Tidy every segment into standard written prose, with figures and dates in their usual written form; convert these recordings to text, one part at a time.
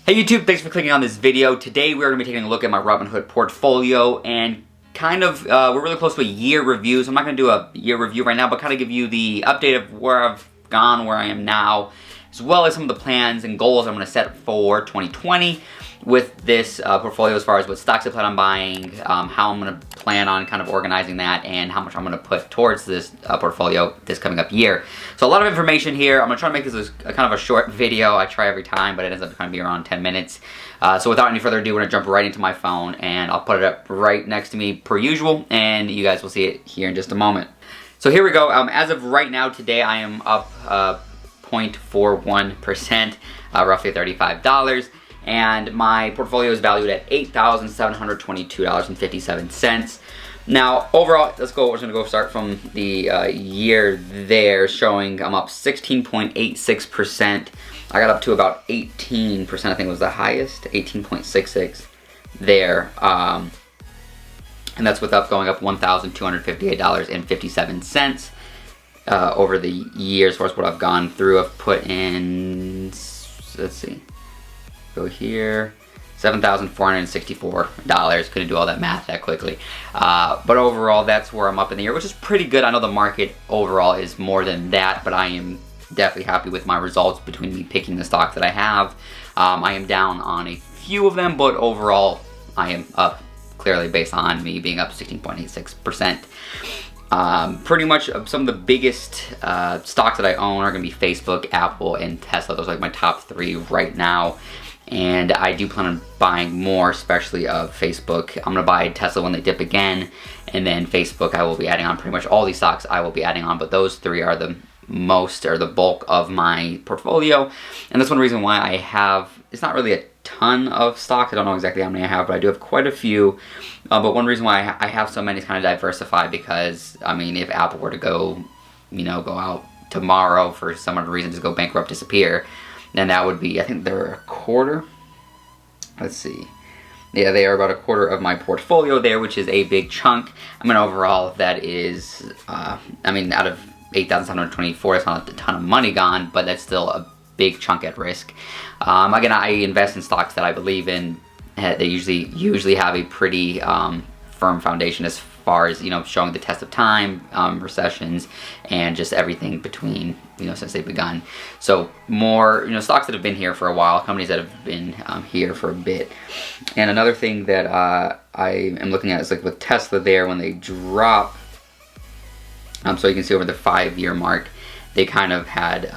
Hey YouTube, thanks for clicking on this video. Today we're going to be taking a look at my Robinhood portfolio and we're really close to a year review, so I'm not going to do a year review right now, but kind of give you the update of where I've gone, where I am now, as well as some of the plans and goals I'm going to set for 2020 with this portfolio, as far as what stocks I plan on buying, how I'm going to plan on kind of organizing that, and how much I'm going to put towards this portfolio this coming up year. So a lot of information here. I'm going to try to make this a kind of a short video. I try every time, but it ends up kind of be around 10 minutes. So without any further ado, we're going to jump right into my phone, and I'll put it up right next to me per usual, and you guys will see it here in just a moment. So here we go. As of right now, today I am up 0.41%, roughly $35. And my portfolio is valued at $8,722.57. Now, overall, we're just gonna go start from the year there, showing I'm up 16.86%. I got up to about 18%, I think was the highest, 18.66 there. And that's without going up $1,258.57 over the year, as far as what I've gone through. I've put in, let's see. Go here, $7,464. Couldn't do all that math that quickly. But overall, that's where I'm up in the year, which is pretty good. I know the market overall is more than that, but I am definitely happy with my results between me picking the stocks that I have. I am down on a few of them, but overall, I am up clearly based on me being up 16.86%. Pretty much some of the biggest stocks that I own are going to be Facebook, Apple, and Tesla. Those are like my top three right now. And I do plan on buying more, especially of Facebook. I'm going to buy Tesla when they dip again. And then Facebook, I will be adding on pretty much all these stocks I will be adding on. But those three are the most, or the bulk of my portfolio. And that's one reason why I have, it's not really a ton of stocks. I don't know exactly how many I have, but I do have quite a few. But one reason why I have so many is kind of diversify, because, I mean, if Apple were to go, go out tomorrow for some other reason, just go bankrupt, disappear, then that would be, I think they're a quarter. Let's see. Yeah, they are about a quarter of my portfolio there, which is a big chunk. I mean, overall, that is, out of 8,724, it's not a ton of money gone, but that's still a big chunk at risk. Again, I invest in stocks that I believe in. They usually have a pretty firm foundation as far as, showing the test of time, recessions, and just everything between, since they've begun. So more, stocks that have been here for a while, companies that have been here for a bit. And another thing that I am looking at is like with Tesla there, when they drop, so you can see over the 5-year mark, they kind of had,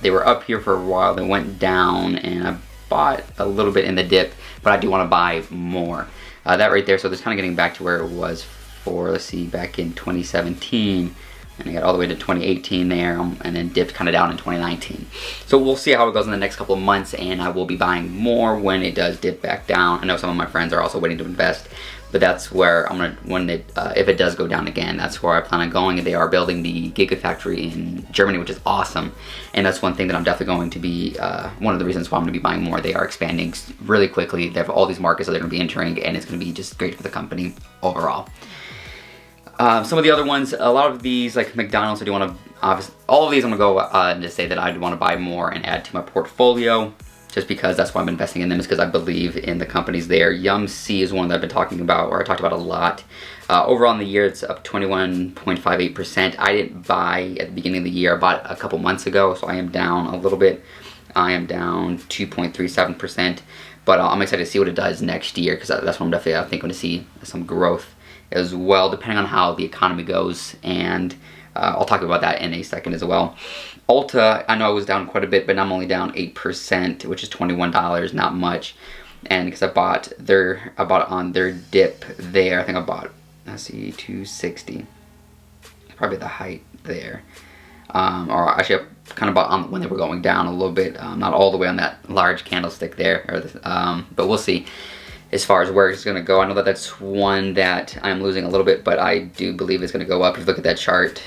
they were up here for a while, they went down, and I bought a little bit in the dip, but I do want to buy more. That right there, so it's kind of getting back to where it was for, let's see, back in 2017, and I got all the way to 2018 there, and then dipped kind of down in 2019. So we'll see how it goes in the next couple of months, and I will be buying more when it does dip back down. I know some of my friends are also waiting to invest, but that's where I'm gonna, if it does go down again, that's where I plan on going. And they are building the Gigafactory in Germany, which is awesome. And that's one thing that I'm definitely going to be, one of the reasons why I'm gonna be buying more. They are expanding really quickly. They have all these markets that they're gonna be entering, and it's gonna be just great for the company overall. Some of the other ones, a lot of these, like McDonald's, I do want to, obviously, all of these I'm gonna go and just say that I want to buy more and add to my portfolio, just because that's why I'm investing in them, is because I believe in the companies there. Yum-C is one that I've been talking about, or I talked about a lot. Overall in the year, it's up 21.58%. I didn't buy at the beginning of the year. I bought a couple months ago, so I am down a little bit. I am down 2.37%, but I'm excited to see what it does next year, because that's what I'm definitely, I think, going to see some growth as well, depending on how the economy goes, and I'll talk about that in a second as well. Ulta, I know I was down quite a bit, but I'm only down 8%, which is $21, not much. And because I bought on their dip there, I think I bought, let's see, 260, probably the height there. Or actually, I kind of bought on when they were going down a little bit, not all the way on that large candlestick there, but we'll see as far as where it's going to go. I know that that's one that I'm losing a little bit, but I do believe it's going to go up. If you look at that chart,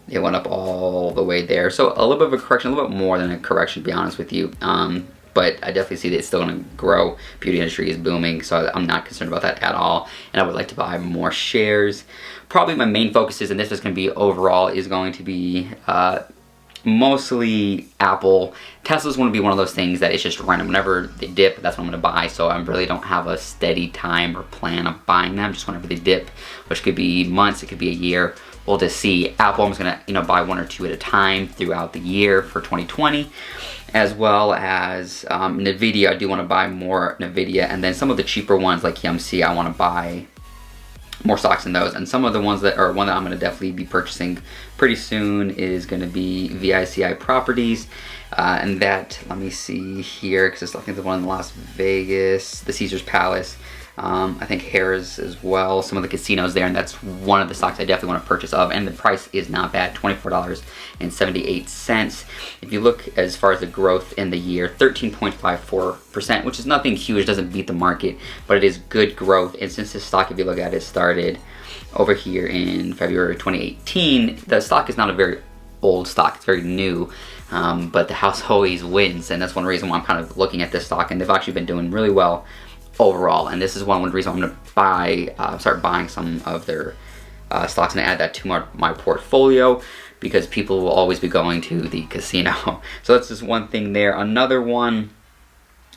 it went up all the way there. So a little bit of a correction, a little bit more than a correction, to be honest with you. But I definitely see that it's still going to grow. Beauty industry is booming, so I'm not concerned about that at all. And I would like to buy more shares. Probably my main focus is, and this is going to be overall, is going to be mostly Apple. Tesla's want to be one of those things that it's just random. Whenever they dip, that's what I'm going to buy. So I really don't have a steady time or plan of buying them. Just whenever they dip, which could be months, it could be a year. We'll just see. Apple, I'm just going to buy 1 or 2 at a time throughout the year for 2020. As well as Nvidia, I do want to buy more Nvidia. And then some of the cheaper ones like EMC, I want to buy more stocks in those. And some of the ones that are one that I'm going to definitely be purchasing pretty soon is going to be VICI Properties. And that, let me see here, because I think the one in Las Vegas, the Caesars Palace. I think Harrah's as well, some of the casinos there, and that's one of the stocks I definitely want to purchase of, and the price is not bad, $24.78. If you look as far as the growth in the year, 13.54%, which is nothing huge, doesn't beat the market, but it is good growth. And since this stock, if you look at it, started over here in February 2018, the stock is not a very old stock, it's very new. But the house always wins, and that's one reason why I'm kind of looking at this stock, and they've actually been doing really well overall. And this is one reason I'm going to start buying some of their stocks and add that to my portfolio, because people will always be going to the casino. So that's just one thing there. Another one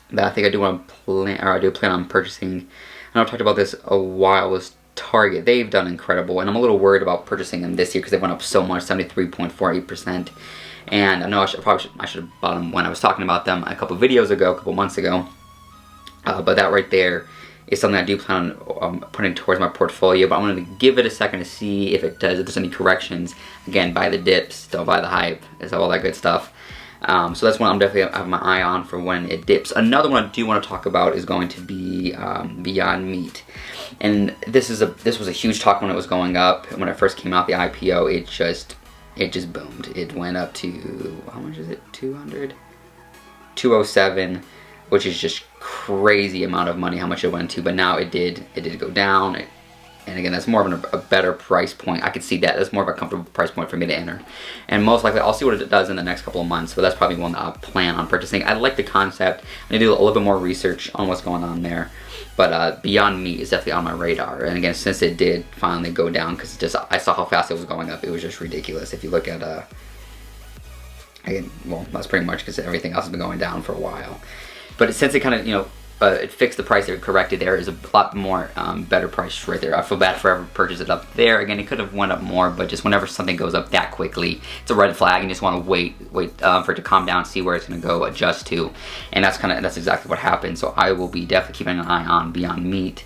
that I think I do want to plan on purchasing, and I've talked about this a while, was Target. They've done incredible, and I'm a little worried about purchasing them this year because they went up so much, 73.48%. And I know I should have bought them when I was talking about them a couple months ago. But that right there is something I do plan on putting towards my portfolio. But I'm going to give it a second to see if it does, if there's any corrections. Again, buy the dips, don't buy the hype. It's all that good stuff. So that's one I'm definitely have my eye on for when it dips. Another one I do want to talk about is going to be Beyond Meat. And this was a huge talk when it was going up. When it first came out, the IPO, it just boomed. It went up to, how much is it? 207, which is just crazy amount of money how much it went to. But now it did go down. And again, that's more of a better price point. I could see that. That's more of a comfortable price point for me to enter. And most likely, I'll see what it does in the next couple of months. But that's probably one that I'll plan on purchasing. I like the concept. I need to do a little bit more research on what's going on there. But Beyond Meat is definitely on my radar. And again, since it did finally go down, because I saw how fast it was going up, it was just ridiculous. If you look at, again, well, that's pretty much because everything else has been going down for a while. But since it kind of, it fixed the price, it corrected, there is a lot more better price right there. I feel bad for ever purchase it up there. Again, it could have went up more, but just whenever something goes up that quickly, it's a red flag, and you just want to wait for it to calm down, see where it's going to go, adjust to, and that's exactly what happened. So I will be definitely keeping an eye on Beyond Meat.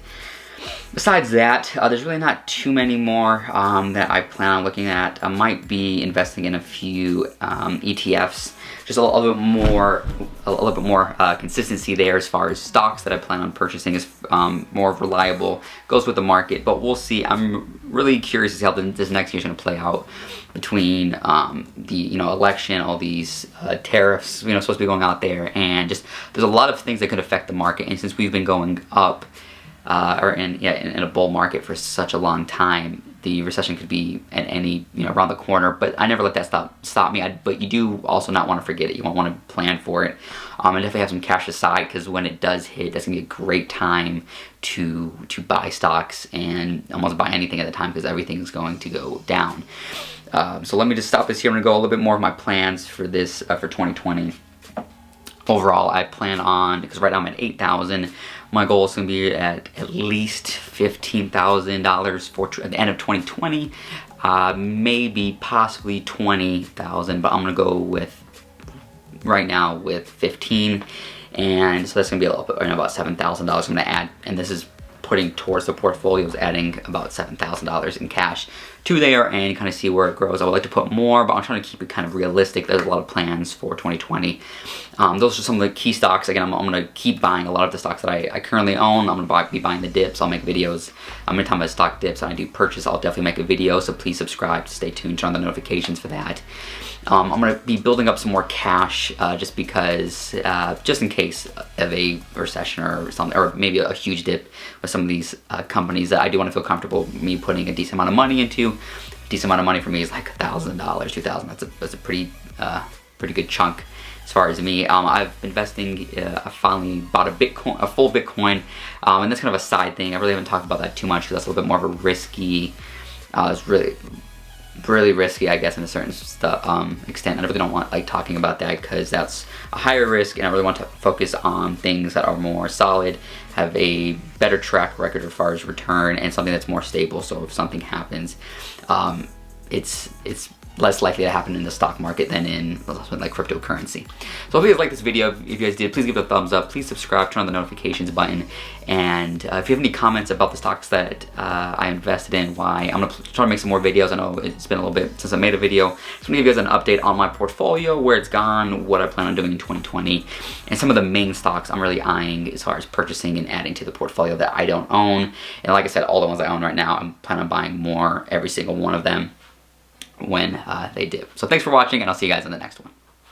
Besides that, there's really not too many more that I plan on looking at. I might be investing in a few ETFs. Just a little bit more consistency there as far as stocks that I plan on purchasing is more reliable, goes with the market. But we'll see. I'm really curious to see how this next year is going to play out between the election, all these tariffs supposed to be going out there, and just there's a lot of things that could affect the market. And since we've been going up or in a bull market for such a long time, the recession could be at any around the corner. But I never let that stop me. But you do also not want to forget it. You want to plan for it, and definitely have some cash aside, because when it does hit, that's gonna be a great time to buy stocks and almost buy anything at the time, because everything's going to go down. So let me just stop this here. I'm gonna go a little bit more of my plans for this for 2020. Overall, I plan on, because right now I'm at $8,000. My goal is going to be at least $15,000 for at the end of 2020. Maybe possibly $20,000, but I'm going to go with right now with 15, and so that's going to be a little bit, about $7,000 I'm going to add, and this is putting towards the portfolios, adding about $7,000 in cash to there, and kind of see where it grows. I would like to put more, but I'm trying to keep it kind of realistic. There's a lot of plans for 2020. Those are some of the key stocks. Again, I'm going to keep buying a lot of the stocks that I currently own. I'm going to be buying the dips. I'll make videos. Anytime a stock dips and I do purchase, I'll definitely make a video, so please subscribe, stay tuned, turn on the notifications for that. I'm going to be building up some more cash just because, just in case of a recession or something, or maybe a huge dip with some of these companies that I do want to feel comfortable me putting a decent amount of money into. A decent amount of money for me is like $1,000, $2,000. That's a pretty good chunk as far as me. I've investing. I finally bought a full Bitcoin, and that's kind of a side thing. I really haven't talked about that too much because that's a little bit more of a risky. It's really really risky, I guess, in a certain extent. I really don't want like talking about that because that's a higher risk, and I really want to focus on things that are more solid, have a better track record as far as return, and something that's more stable. So if something happens, it's less likely to happen in the stock market than in like cryptocurrency. So if you guys like this video, if you guys did, please give it a thumbs up, please subscribe, turn on the notifications button, and if you have any comments about the stocks that I invested in, why, I'm gonna try to make some more videos. I know it's been a little bit since I made a video. So I'm gonna give you guys an update on my portfolio, where it's gone, what I plan on doing in 2020, and some of the main stocks I'm really eyeing as far as purchasing and adding to the portfolio that I don't own. And like I said, all the ones I own right now, I'm planning on buying more, every single one of them, when they dip. So thanks for watching, and I'll see you guys in the next one.